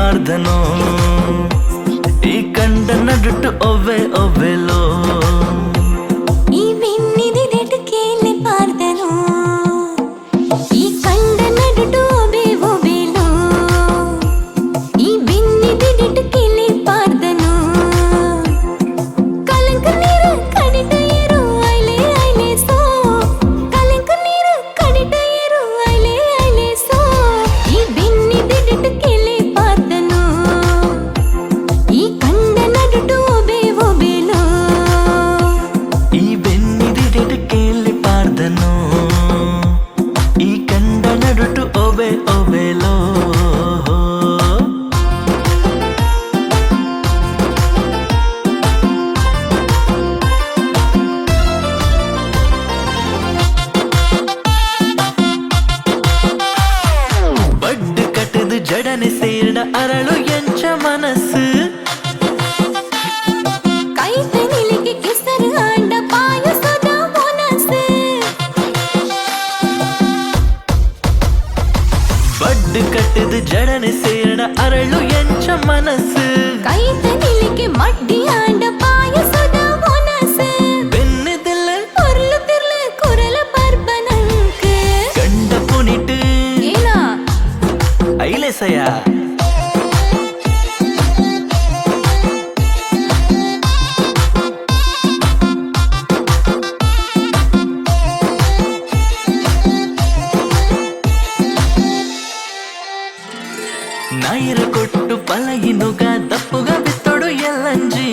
ಪಾರ್ದನೋ ಈ ಕಂಡ ನಡುಟು ಒವ್ವೆ ಒವ್ವೆಲೋ ಈ ಬೆನ್ನಿದೆ ನೆಟ್ಟು ಕೇಳಿ ಪಾರ್ದನೋ ಈ ಕಂಡ ನಡುಟು ಒಬೆ ಒಬೆಲೋ ಈ ಬೆನ್ನಿದೆ ನೆಟ್ಟು ಕೇಳಿ ಪಾರ್ದನೋ ಕಲಂಕ ನೀರು ಕಡಿಟ ಏರು ಐಲೆ ಐಲೆ ಸೋ ಕಲಂಕ ನೀರು ಕಡಿಟ ಏರು ಐಲೆ ಐಲೆ ಸೋ ಈ ಬೆನ್ನಿದೆ ನೆಟ್ಟು ಕೇಳಿ ಪಾರ್ದನೋ ಈ ಕಂಡ ನಡುಟು ಒಬೆ ಒಬೆಲೋ ಈ ಬೆನ್ನಿದಿಡೆಡು ಕೇಳಿ ಪಾರ್ದನೋ ಈ ಕಂಡ ನಡುಟು ಒಬೆ ಒಬೆಲೋ ಬಡ್ಡು ಕಟ್ಟದು ಜಡನೆ ಸೇರ್ಡ ಅರಳು ಎಂಚ ಮನಸ್ಸು ಕೈತ ನಿಲಿಗೆ ಕೆಸರು ಆಂಡ ಪಾಯಸದ ಮೊನಸು ಬಡ್ಡು ಕಟ್ಟದು ಜಡನೆ ಸೇರ್ಡ ಅರಳು ಎಂಚ ಮನಸ್ಸು ಕೈತ ನಿಲಿಗೆ ಮಡ್ಡಿ ಆಂಡ ಪಾಯಸದ ಮೊನಸು ಬೆನ್ನದಿಲ್ಲ ಪೊರ್ಲು ತಿರ್ಲು ಕುರಲ ಪರ್ಬನಂಕ ಗಂಡ ಪುನಿಟು ಏನ ಐಲೇಸಯ ನಾಯಿರ ಕೊಟ್ಟು ಪಲಗಿನುಗ ದಪ್ಪುಗ ಬಿತ್ತೊಡು ಎಲ್ಲಂಜಿ